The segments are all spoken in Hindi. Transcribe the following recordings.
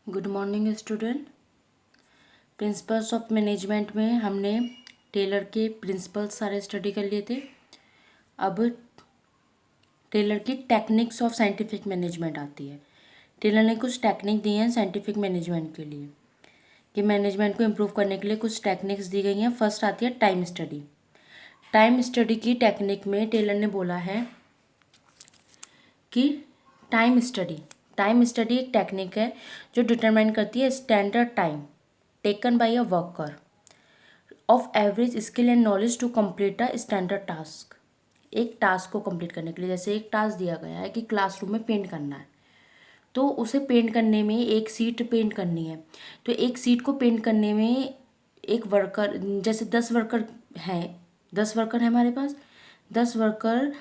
Good morning student. Principles of management में हमने टेलर के प्रिंसिपल्स सारे स्टडी कर लिए थे। अब टेलर की टेक्निक्स ऑफ साइंटिफिक मैनेजमेंट आती है। टेलर ने कुछ टेक्निक दी हैं साइंटिफिक मैनेजमेंट के लिए, कि मैनेजमेंट को इम्प्रूव करने के लिए कुछ टेक्निक्स दी गई हैं। फर्स्ट आती है टाइम स्टडी। टाइम स्टडी की टेक्निक में टेलर ने बोला है कि टाइम स्टडी एक टेक्निक है जो डिटरमाइन करती है standard time taken by a worker of average skill and knowledge to complete a standard task. एक टास्क को कंप्लीट करने के लिए, जैसे एक टास्क दिया गया है कि क्लासरूम में पेंट करना है, तो उसे पेंट करने में एक सीट पेंट करनी है। तो एक सीट को पेंट करने में एक वर्कर, जैसे 10 वर्कर हैं, 10 वर्कर हैं हमारे पास, 10 वर्कर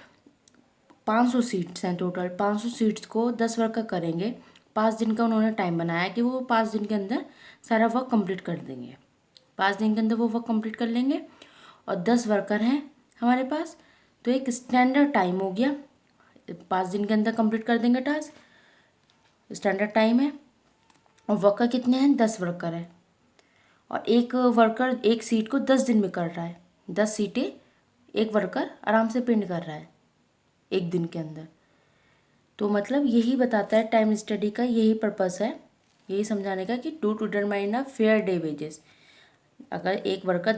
500 सीट्स हैं टोटल। 500 सीट्स को 10 वर्कर करेंगे। 5 दिन का उन्होंने टाइम बनाया कि वो 5 दिन के अंदर सारा वर्क कंप्लीट कर देंगे। 5 दिन के अंदर वो वर्क कंप्लीट कर लेंगे। और 10 वर्कर हैं हमारे पास, तो एक स्टैंडर्ड टाइम हो गया। 5 दिन के अंदर कंप्लीट कर देंगे टास्क, स्टैंडर्ड टाइम है। और वर्कर कितने हैं? 10 वर्कर है। और एक वर्कर एक सीट को 10 दिन में कर रहा है। 10 सीटें एक वर्कर आराम से पेंट कर रहा है एक दिन के अंदर। तो मतलब यही बताता है टाइम स्टडी का, यही पर्पस है, यही समझाने का कि to determine a fair day wages. अगर एक वर्कर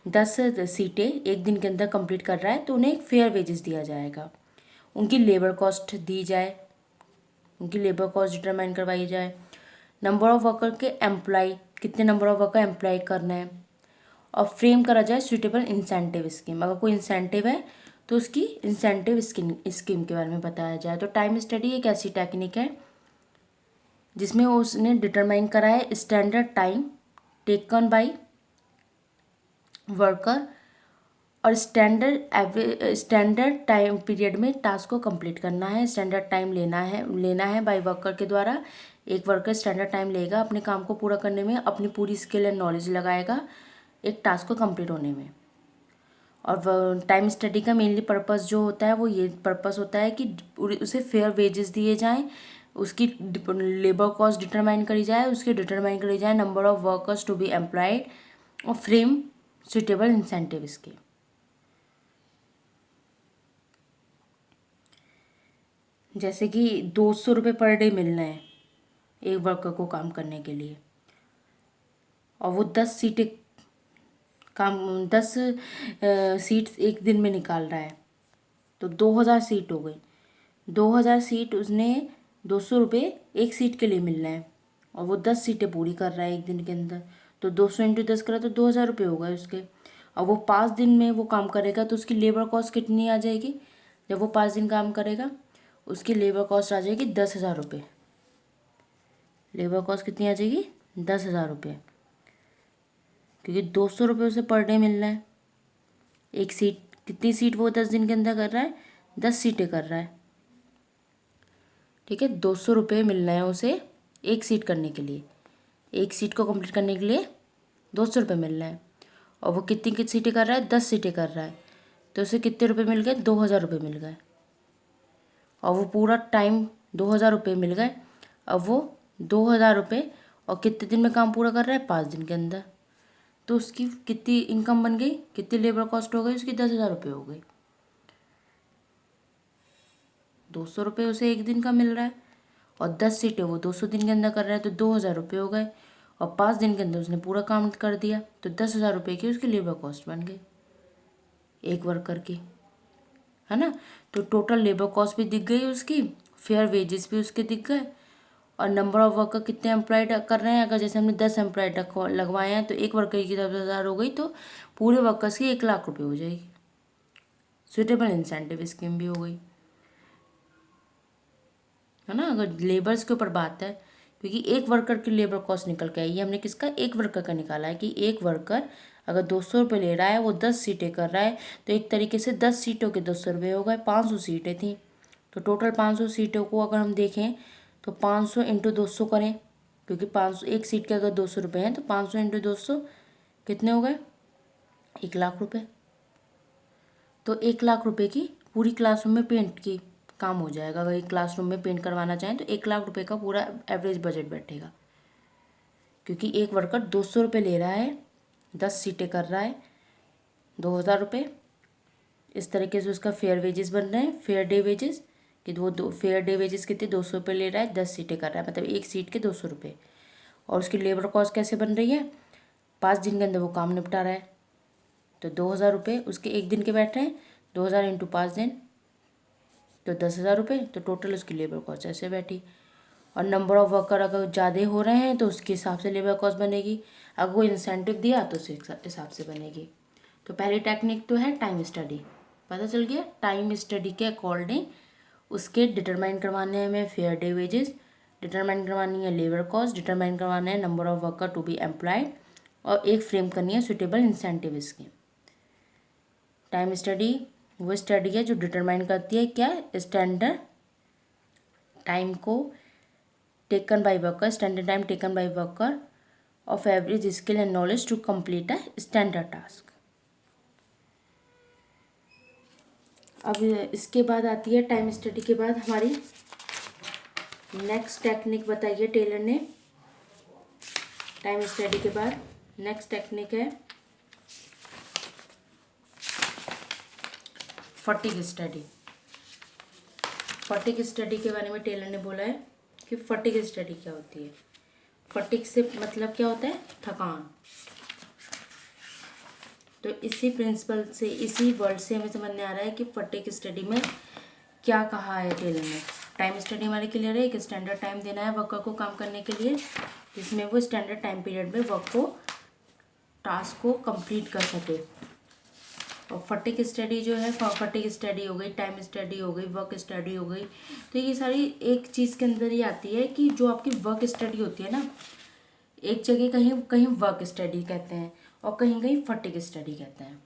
10 सीटें एक दिन के अंदर कंप्लीट कर रहा है तो उन्हें एक फेयर वेजेस दिया जाएगा। उनकी लेबर कॉस्ट दी जाए, उनकी लेबर कॉस्ट डिटरमाइन करवाई जाए। नंबर ऑफ वर्कर के एम्प्लॉय, कितने नंबर ऑफ वर्कर एम्प्लॉय करना है। और फ्रेम करा जाए सुइटेबल इंसेंटिव स्कीम। अगर कोई इंसेंटिव है तो उसकी इंसेंटिव स्कीम के बारे में बताया जाए। तो टाइम स्टडी एक ऐसी टेक्निक है जिसमें उसने डिटरमाइन करा है standard time taken by worker और स्टैंडर्ड टाइम पीरियड में टास्क को कंप्लीट करना है। स्टैंडर्ड टाइम लेना है बाय वर्कर के द्वारा। एक वर्कर स्टैंडर्ड टाइम लेगा अपने काम को पूरा करने में, अपनी पूरी स्किल एंड नॉलेज लगाएगा एक टास्क को कंप्लीट होने में। और टाइम स्टडी का मेनली पर्पस जो होता है वो ये पर्पस होता है कि उसे फेयर वेजेस दिए जाएं, उसकी लेबर कॉस्ट डिटरमाइन करी जाए, उसकी डिटरमाइन करी जाए number of workers to be employed और फ्रेम सुइटेबल इंसेंटिव स्कीम। जैसे कि 200 रुपये पर डे मिलना है एक वर्कर को काम करने के लिए, और वो 10 सीट्स एक दिन में निकाल रहा है, तो 2000 सीट हो गई। 2000 सीट उसने 200 रुपये एक सीट के लिए मिलना है, और वो 10 सीटें पूरी कर रहा है एक दिन के अंदर। तो 200 × 10 करा तो 2000 रुपये हो गए उसके। और वो 5 दिन में वो काम करेगा तो उसकी लेबर कॉस्ट कितनी आ जाएगी? जब वो 5 दिन काम करेगा उसकी लेबर कॉस्ट आ जाएगी 10,000 रुपये। लेबर कॉस्ट कितनी आ जाएगी? 10,000 रुपये, क्योंकि 200 रुपये उसे पर डे मिलना है। एक सीट, कितनी सीट वो 10 दिन के अंदर कर रहा है? 10 सीटें कर रहा है। ठीक है, 200 रुपये मिलना है उसे एक सीट करने के लिए। एक सीट को कंप्लीट करने के लिए 200 रुपये मिलना है। और वो कितनी सीटें कर रहा है? 10 सीटें कर रहा है, तो उसे कितने रुपये मिल गए? 2,000 रुपये मिल गए। और वो पूरा टाइम 2,000 रुपये मिल गए। अब वो 2,000 रुपये और कितने दिन में काम पूरा कर रहा है? 5 दिन के अंदर। तो उसकी कितनी इनकम बन गई, कितनी लेबर कॉस्ट हो गई उसकी? 10,000 रुपये हो गई। 200 रुपये उसे एक दिन का मिल रहा है, और 10 सीटें वो 200 दिन के अंदर कर रहा है, तो 2,000 रुपये हो गए। और 5 दिन के अंदर उसने पूरा काम कर दिया, तो 10,000 रुपये की उसकी लेबर कॉस्ट बन गई एक वर्कर की, है ना। तो टोटल लेबर कॉस्ट भी दिख गई उसकी, फेयर वेजेस भी उसके दिख गए। और नंबर ऑफ वर्कर कितने एम्प्लॉयड कर रहे हैं, अगर जैसे हमने 10 एम्प्लॉयड लगवाए हैं तो एक वर्कर की 10,000 हो गई, तो पूरे वर्कर्स की 1,00,000 रुपये हो जाएगी। सुइटेबल इंसेंटिव स्कीम भी हो गई, है ना। अगर लेबर्स के ऊपर बात है, क्योंकि एक वर्कर की लेबर कॉस्ट निकल के आई, ये हमने किसका? एक वर्कर का निकाला है कि एक वर्कर अगर 200 रुपये ले रहा है, वो 10 सीटें कर रहा है, तो एक तरीके से 10 सीटों के 200 रुपये हो गए। 500 सीटें थी, तो टोटल 500 सीटों को अगर हम देखें तो 500 × 200 करें, क्योंकि 500 एक सीट के अगर 200 रुपये हैं, तो 500 × 200 कितने हो गए? 1,00,000 रुपये। तो 1,00,000 रुपये की पूरी क्लासरूम में पेंट की काम हो जाएगा। अगर एक क्लासरूम में पेंट करवाना चाहें तो 1 लाख रुपए का पूरा एवरेज बजट बैठेगा, क्योंकि एक वर्कर 200 रुपये ले रहा है, 10 सीटें कर रहा है, 2,000 रुपये। इस तरीके से उसका फेयर वेजेस बन रहे हैं, फेयर डे वेजेस, कि वो फेयर डे वेजेस कितने 200 रुपये ले रहा है, 10 सीटें कर रहा है, मतलब एक सीट के 200 रुपये। और उसकी लेबर कॉस्ट कैसे बन रही है, 5 दिन के अंदर वो काम निपटा रहा है, तो 2,000 रुपये उसके एक दिन के बैठ रहे हैं, 2,000 इंटू 5 दिन तो 10,000 रुपये, तो टोटल उसकी लेबर कॉस्ट ऐसे बैठी। और नंबर ऑफ वर्कर अगर ज़्यादा हो रहे हैं तो उसके हिसाब से लेबर कॉस्ट बनेगी, अगर कोई इंसेंटिव दिया तो उस हिसाब से बनेगी। तो पहली टेक्निक तो है टाइम स्टडी, पता चल गया। टाइम स्टडी के अकॉर्डिंग उसके डिटरमाइन करवाने हैं हमें फेयर डे वेजेस, डिटरमाइन करवानी है लेबर कॉस्ट, डिटरमाइन करवाना है number of worker to be employed, और एक फ्रेम करनी है suitable incentive scheme. Time study वो स्टडी है जो डिटरमाइन करती है क्या, स्टैंडर्ड टाइम को taken by worker, standard time taken by worker of average skill and knowledge to complete a standard task. अब इसके बाद आती है टाइम स्टडी के बाद हमारी नेक्स्ट टेक्निक बताई है टेलर ने। टाइम स्टडी के बाद नेक्स्ट टेक्निक है फटीग स्टडी। फटीग स्टडी के बारे में टेलर ने बोला है कि फटीग स्टडी क्या होती है। फटीग से मतलब क्या होता है, थकान। तो इसी प्रिंसिपल से, इसी वर्ड से हमें समझ में आ रहा है कि फटीग स्टडी में क्या कहा है टेलर ने। टाइम स्टडी हमारे क्लियर है, एक स्टैंडर्ड टाइम देना है वर्कर को काम करने के लिए, जिसमें वो स्टैंडर्ड टाइम पीरियड में वर्क को, टास्क को कंप्लीट कर सके। और फटीग स्टडी जो है, फटीग स्टडी हो गई, टाइम स्टडी हो गई, वर्क स्टडी हो गई, तो ये सारी एक चीज़ के अंदर ही आती है कि जो आपकी वर्क स्टडी होती है ना, एक जगह कहीं कहीं वर्क स्टडी कहते हैं और कहीं कहीं फटीग स्टडी कहते हैं।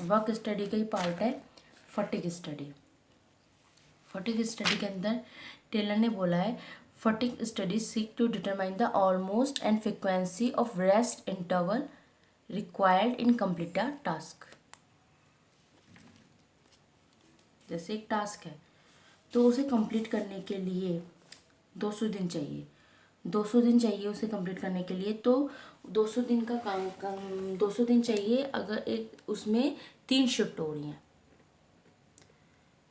वर्क स्टडी का ही पार्ट है फटीग स्टडी। फटीग स्टडी के अंदर टेलर ने बोला है, fatigue study seek to determine the almost and frequency of rest interval required in complete a task. जैसे एक टास्क है तो उसे कंप्लीट करने के लिए 200 दिन चाहिए, 200 दिन चाहिए उसे कंप्लीट करने के लिए, तो 200 दिन का काम 200 दिन चाहिए। अगर एक उसमें 3 शिफ्ट हो रही हैं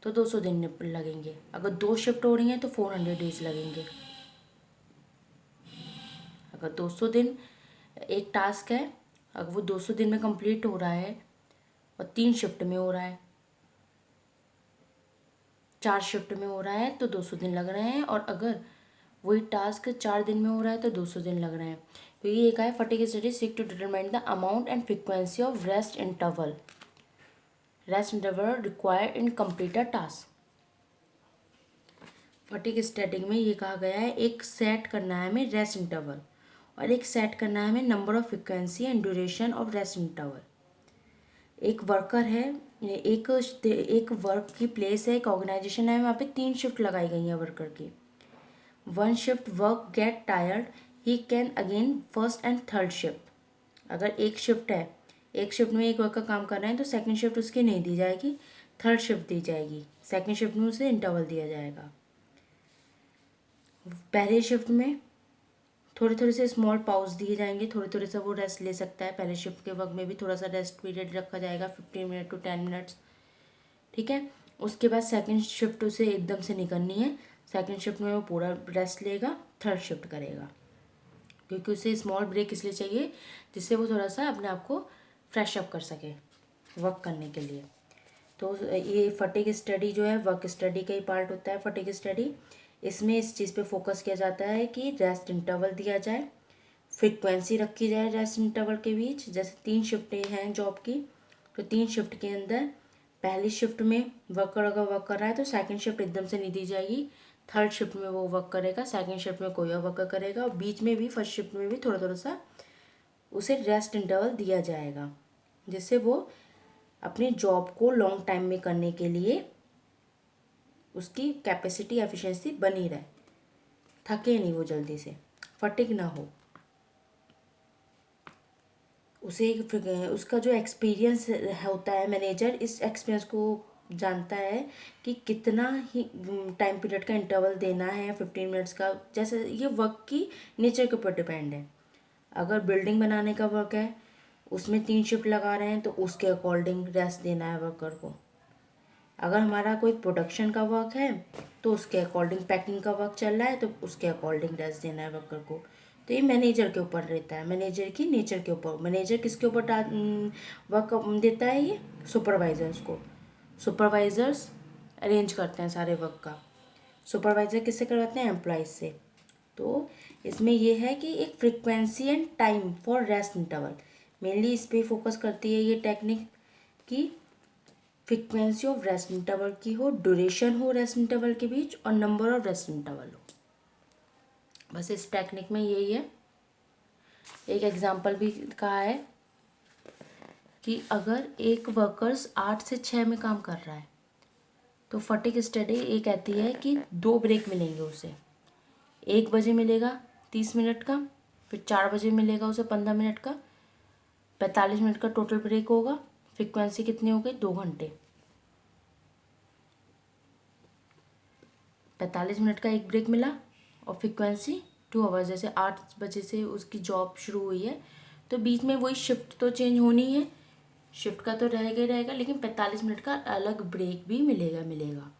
तो 200 दिन लगेंगे, अगर 2 शिफ्ट हो रही हैं तो 400 डेज लगेंगे। अगर 200 दिन एक टास्क है, अगर वो 200 दिन में कंप्लीट हो रहा है और 3 शिफ्ट में हो रहा है, 4 शिफ्ट में हो रहा है तो 200 दिन लग रहे हैं, और अगर वही टास्क 4 दिन में हो रहा है तो 200 दिन लग रहे हैं। तो ये एक है fatigue study seek to determine the amount and frequency of rest interval required in complete a task. Fatigue study में ये कहा गया है, एक सेट करना है हमें रेस्ट इंटरवल, और एक सेट करना है हमें number of frequency and duration of rest interval. एक वर्कर है, एक वर्क की प्लेस है, एक ऑर्गेनाइजेशन है, वहाँ पे 3 शिफ्ट लगाई गई हैं वर्कर की। 1 shift work get tired, he can again first and third shift. अगर एक शिफ्ट है, एक शिफ्ट में एक वर्कर काम कर रहे हैं तो सेकंड शिफ्ट उसकी नहीं दी जाएगी, थर्ड शिफ्ट दी जाएगी। सेकंड शिफ्ट में उसे इंटरवल दिया जाएगा। पहले शिफ्ट में थोड़े थोड़े से स्मॉल पाउज दिए जाएंगे, थोड़े थोड़े सा वो रेस्ट ले सकता है। पहले शिफ्ट के वक्त में भी थोड़ा सा रेस्ट पीरियड रखा जाएगा, 15 मिनट टू 10 मिनट्स, ठीक है। उसके बाद सेकंड शिफ्ट उसे एकदम से नहीं करनी है, सेकंड शिफ्ट में वो पूरा रेस्ट लेगा, थर्ड शिफ्ट करेगा, क्योंकि उसे स्मॉल ब्रेक इसलिए चाहिए जिससे वो थोड़ा सा अपने आप को फ्रेश अप कर सके वर्क करने के लिए। तो ये फटीग स्टडी जो है वर्क स्टडी का ही पार्ट होता है। फटीग स्टडी, इसमें इस चीज़ पे फोकस किया जाता है कि रेस्ट इंटरवल दिया जाए, फ्रिक्वेंसी रखी जाए रेस्ट इंटरवल के बीच। जैसे 3 शिफ्टें हैं जॉब की, तो 3 शिफ्ट के अंदर पहली शिफ्ट में वर्कर अगर वर्क कर रहा है तो सेकंड शिफ्ट एकदम से नहीं दी जाएगी, थर्ड शिफ्ट में वो वर्क करेगा, सेकंड शिफ्ट में कोई और वर्कर करेगा, और बीच में भी फर्स्ट शिफ्ट में भी थोड़ा थोड़ा सा उसे रेस्ट इंटरवल दिया जाएगा, जिससे वो अपनी जॉब को लॉन्ग टाइम में करने के लिए उसकी कैपेसिटी एफिशिएंसी बनी रहे, थके नहीं वो जल्दी से, फटिग ना हो। उसे उसका जो एक्सपीरियंस होता है, मैनेजर इस एक्सपीरियंस को जानता है कि कितना ही टाइम पीरियड का इंटरवल देना है, 15 मिनट्स का। जैसे ये वर्क की नेचर के ऊपर डिपेंड है। अगर बिल्डिंग बनाने का वर्क है, उसमें 3 शिफ्ट लगा रहे हैं, तो उसके अकॉर्डिंग रेस्ट देना है वर्कर को। अगर हमारा कोई प्रोडक्शन का वर्क है, तो उसके अकॉर्डिंग, पैकिंग का वर्क चल रहा है तो उसके अकॉर्डिंग रेस्ट देना है वर्कर को। तो ये मैनेजर के ऊपर रहता है, मैनेजर की नेचर के ऊपर। मैनेजर किसके ऊपर वर्क देता है? ये सुपरवाइजर्स को। सुपरवाइजर्स अरेंज करते हैं सारे वर्क का। सुपरवाइजर किससे करवाते हैं? एम्प्लॉयज़ से। तो इसमें यह है कि एक frequency and time for rest interval, mainly इस पर फोकस करती है ये टेक्निक कि फ्रीक्वेंसी ऑफ रेस्ट इंटरवल की हो, ड्यूरेशन हो रेस्ट इंटरवल के बीच, और नंबर ऑफ रेस्ट इंटरवल हो। बस इस टेक्निक में यही है। एक एग्जांपल भी कहा है कि अगर एक वर्कर्स 8 से 6 में काम कर रहा है, तो फटीग स्टडी ये कहती है कि 2 ब्रेक मिलेंगे उसे। 1 बजे मिलेगा 30 मिनट का, फिर 4 बजे मिलेगा उसे 15 मिनट का, 45 मिनट का टोटल ब्रेक होगा। फ्रीक्वेंसी कितनी हो गई? 2 घंटे। 45 मिनट का एक ब्रेक मिला, और फ्रीक्वेंसी 2 आवर्स। जैसे 8 बजे से उसकी जॉब शुरू हुई है, तो बीच में वही शिफ्ट तो चेंज होनी है, शिफ्ट का तो रहेगा ही रहेगा, लेकिन 45 मिनट का अलग ब्रेक भी मिलेगा।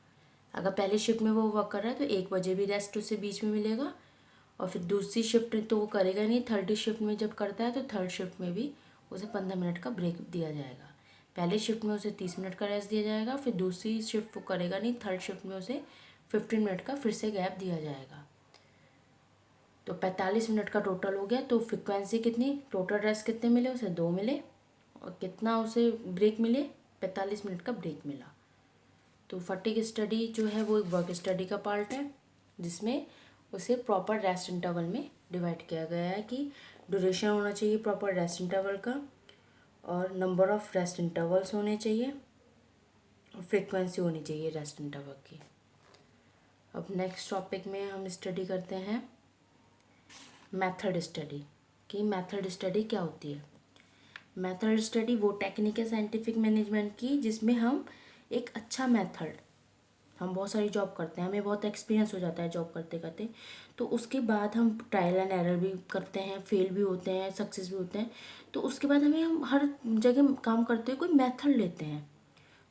अगर पहले शिफ्ट में वो वर्क कर रहा है तो 1 बजे भी रेस्ट उसे बीच में मिलेगा, और फिर दूसरी शिफ्ट तो वो करेगा नहीं, थर्ड शिफ्ट में जब करता है तो थर्ड शिफ्ट में भी उसे 15 मिनट का ब्रेक दिया जाएगा। पहले शिफ्ट में उसे 30 मिनट का रेस्ट दिया जाएगा, फिर दूसरी शिफ्ट वो करेगा नहीं, थर्ड शिफ्ट में उसे 15 मिनट का फिर से गैप दिया जाएगा। तो 45 मिनट का टोटल हो गया। तो फ्रिक्वेंसी कितनी, टोटल रेस्ट कितने मिले उसे? 2 मिले, और कितना उसे ब्रेक मिले? 45 मिनट का ब्रेक मिला। तो फटीग स्टडी जो है वो एक वर्क स्टडी का पार्ट है, जिसमें उसे प्रॉपर रेस्ट इंटरवल में डिवाइड किया गया है कि ड्यूरेशन होना चाहिए प्रॉपर रेस्ट इंटरवल का, और नंबर ऑफ रेस्ट इंटरवल्स होने चाहिए, और फ्रीक्वेंसी होनी चाहिए रेस्ट इंटरवल की। अब नेक्स्ट टॉपिक में हम स्टडी करते हैं मेथड स्टडी, कि मेथड स्टडी क्या होती है। मेथड स्टडी वो टेक्निक है साइंटिफिक मैनेजमेंट की, जिसमें हम एक अच्छा मेथड, हम बहुत सारी जॉब करते हैं, हमें बहुत एक्सपीरियंस हो जाता है जॉब करते करते, तो उसके बाद हम ट्रायल एंड एरर भी करते हैं, फेल भी होते हैं, सक्सेस भी होते हैं। तो उसके बाद हम हर जगह काम करते हुए कोई मेथड लेते हैं।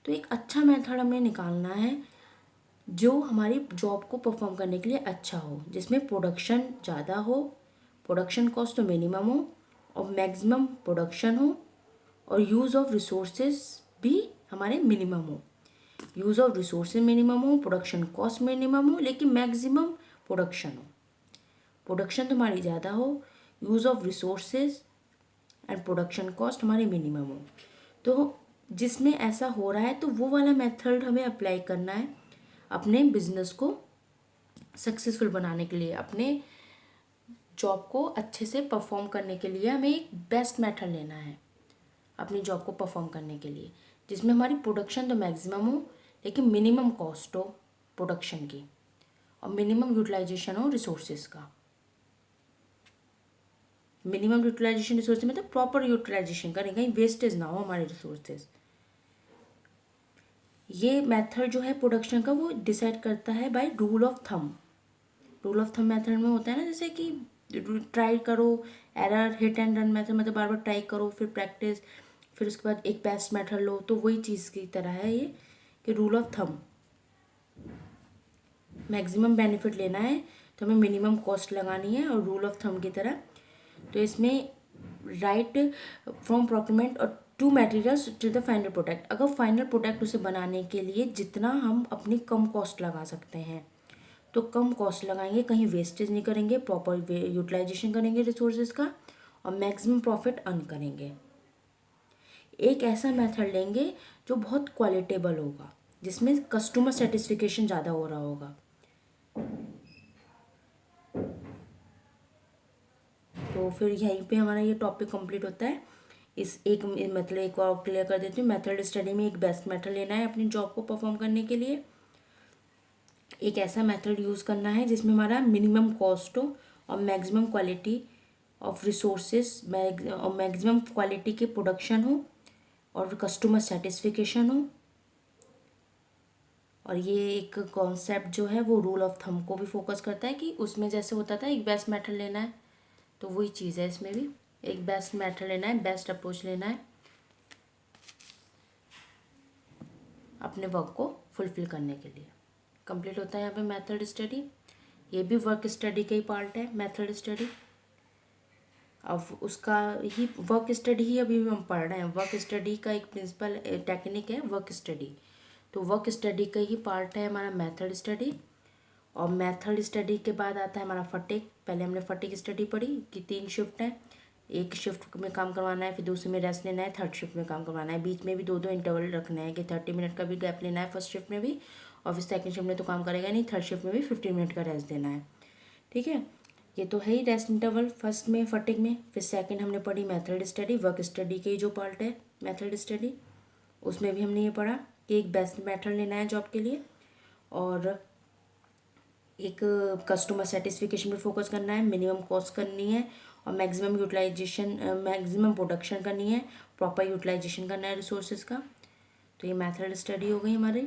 तो एक अच्छा मेथड हमें निकालना है जो हमारी जॉब को परफॉर्म करने के लिए अच्छा हो, जिसमें प्रोडक्शन ज़्यादा हो, प्रोडक्शन कॉस्ट तो मिनिमम हो, और मैक्सिमम प्रोडक्शन हो, और यूज़ ऑफ रिसोर्सेज भी हमारे मिनिमम हो। यूज़ ऑफ रिसोर्सेज मिनिमम हो, प्रोडक्शन कॉस्ट मिनिमम हो, लेकिन मैक्सिमम प्रोडक्शन हो। प्रोडक्शन तुम्हारी ज़्यादा हो, use of resources and production cost हमारे मिनिमम हो। तो जिसमें ऐसा हो रहा है तो वो वाला मेथड हमें अप्लाई करना है अपने बिजनेस को सक्सेसफुल बनाने के लिए। अपने जॉब को अच्छे से परफॉर्म करने के लिए हमें एक बेस्ट मेथड लेना है अपनी जॉब को परफॉर्म करने के लिए, जिसमें हमारी प्रोडक्शन तो मैक्सिमम हो, लेकिन मिनिमम कॉस्ट हो प्रोडक्शन की, और मिनिमम यूटिलाइजेशन हो रिसोर्सेज का। मिनिमम यूटिलाइजेशन रिसोर्सेज मतलब प्रॉपर यूटिलाइजेशन करें, कहीं वेस्टेज ना हो हमारे रिसोर्सेज। ये मेथड जो है प्रोडक्शन का वो डिसाइड करता है by rule of thumb. Rule of thumb method में होता है ना, जैसे कि ट्राई करो, error, hit and run method, मतलब बार बार ट्राई करो, फिर प्रैक्टिस, फिर उसके बाद एक बेस्ट मेथड लो। तो वही चीज़ की तरह है ये कि rule of thumb, maximum benefit लेना है तो हमें मिनिमम कॉस्ट लगानी है, और रूल ऑफ थंब की तरह। तो इसमें राइट फ्रॉम प्रोक्यूरमेंट और to materials to the final product. अगर फाइनल प्रोडक्ट उसे बनाने के लिए जितना हम अपनी कम कॉस्ट लगा सकते हैं तो कम कॉस्ट लगाएंगे, कहीं वेस्टेज नहीं करेंगे, प्रॉपर यूटिलाइजेशन करेंगे रिसोर्सेज का, और मैक्सिमम प्रॉफिट अर्न करेंगे। एक ऐसा मेथड लेंगे जो बहुत क्वालिटेबल होगा, जिसमें कस्टमर सेटिस्फिकेशन ज़्यादा हो रहा होगा। तो फिर यहीं पे हमारा ये टॉपिक कंप्लीट होता है। इस एक मतलब एक और क्लियर कर देती हूँ, मेथड स्टडी में एक बेस्ट मेथड लेना है अपनी जॉब को परफॉर्म करने के लिए। एक ऐसा मेथड यूज़ करना है जिसमें हमारा मिनिमम कॉस्ट हो, और मैक्सिमम क्वालिटी ऑफ रिसोर्सेज, और मैक्सिमम क्वालिटी के प्रोडक्शन हो, और कस्टमर सेटिस्फिकेशन हो, और ये एक कॉन्सेप्ट जो है वो रूल ऑफ थंब को भी फोकस करता है कि उसमें जैसे होता था एक बेस्ट मेथड लेना है, तो वही चीज़ है इसमें भी, एक बेस्ट मेथड लेना है, बेस्ट अप्रोच लेना है अपने वर्क को फुलफिल करने के लिए। कंप्लीट होता है यहाँ पे मेथड स्टडी। ये भी वर्क स्टडी का ही पार्ट है मेथड स्टडी। अब उसका ही वर्क स्टडी ही अभी हम पढ़ रहे हैं। वर्क स्टडी का एक प्रिंसिपल टेक्निक है वर्क स्टडी, तो वर्क स्टडी का ही पार्ट है हमारा मेथड स्टडी। और मेथड स्टडी के बाद आता है हमारा फटीग। पहले हमने फटीग स्टडी पढ़ी कि 3 शिफ्ट है, एक शिफ्ट में काम करवाना है, फिर दूसरे में रेस्ट लेना है, थर्ड शिफ्ट में काम करवाना है, बीच में भी 2-2 इंटरवल रखना है कि 30 मिनट का भी गैप लेना है फर्स्ट शिफ्ट में भी, और फिर सेकंड शिफ्ट में तो काम करेगा नहीं, थर्ड शिफ्ट में भी 15 मिनट का रेस्ट देना है। ठीक है, ये तो है ही रेस्ट इंटरवल फर्स्ट में फटीग में। फिर सेकंड हमने पढ़ी मेथड स्टडी, वर्क स्टडी के जो पार्ट है मेथड स्टडी, उसमें भी हमने ये पढ़ा कि एक बेस्ट मेथड लेना है जॉब के लिए, और एक कस्टमर सेटिस्फिकेशन पे फोकस करना है, मिनिमम कॉस्ट करनी है, और मैक्सिमम यूटिलाइजेशन मैक्सिमम प्रोडक्शन करनी है, प्रॉपर यूटिलाइजेशन करना है रिसोर्सेज का। तो ये मेथड स्टडी हो गई हमारी।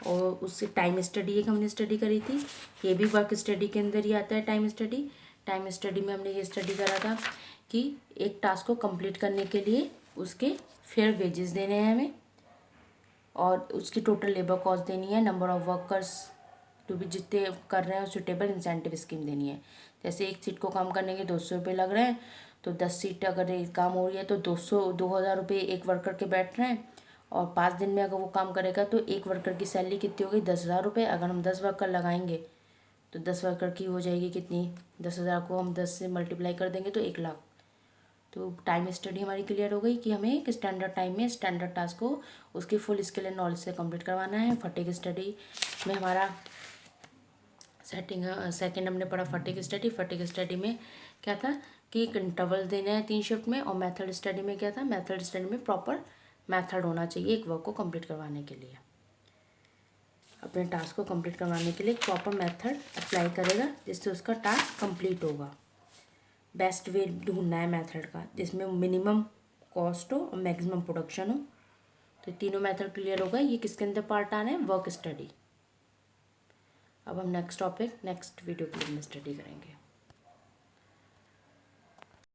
और उससे टाइम स्टडी एक हमने स्टडी करी थी, ये भी वर्क स्टडी के अंदर ही आता है टाइम स्टडी। टाइम स्टडी में हमने ये स्टडी करा था कि एक टास्क को कंप्लीट करने के लिए उसके फेयर वेजेस देने हैं हमें, और उसकी टोटल लेबर कॉस्ट देनी है, नंबर ऑफ वर्कर्स जो भी जितने कर रहे हैं सुटेबल इंसेंटिव स्कीम देनी है। जैसे एक सीट को काम करने के 200 रुपये लग रहे हैं, तो 10 सीट अगर काम हो रही है तो 2,000 रुपये एक वर्कर के बैठ रहे हैं, और 5 दिन में अगर वो काम करेगा तो एक वर्कर की सैलरी कितनी होगी 10,000 रुपये। अगर हम 10 वर्कर लगाएंगे तो 10 वर्कर की हो जाएगी कितनी, 10,000 को हम 10 से मल्टीप्लाई कर देंगे तो 1,00,000। तो टाइम स्टडी हमारी क्लियर हो गई कि हमें एक स्टैंडर्ड टाइम में स्टैंडर्ड टास्क को उसकी फुल स्किल एंड नॉलेज से कंप्लीट करवाना है। फटीग स्टडी में हमारा सेकंड हमने पढ़ा फटीग स्टडी। फटीग स्टडी में क्या था कि एक इंटरवल देना है 3 शिफ्ट में, और मेथड स्टडी में क्या था, मेथड स्टडी में प्रॉपर मेथड होना चाहिए एक वर्क को कंप्लीट करवाने के लिए, अपने टास्क को कंप्लीट करवाने के लिए प्रॉपर मेथड अप्लाई करेगा जिससे उसका टास्क कंप्लीट होगा। बेस्ट वे ढूंढना है मेथड का जिसमें मिनिमम कॉस्ट हो और मैक्सिमम प्रोडक्शन हो। तो तीनों मेथड क्लियर हो गए। ये किसके अंदर पार्ट आना है, वर्क स्टडी। अब हम नेक्स्ट टॉपिक नेक्स्ट वीडियो के लिए स्टडी करेंगे।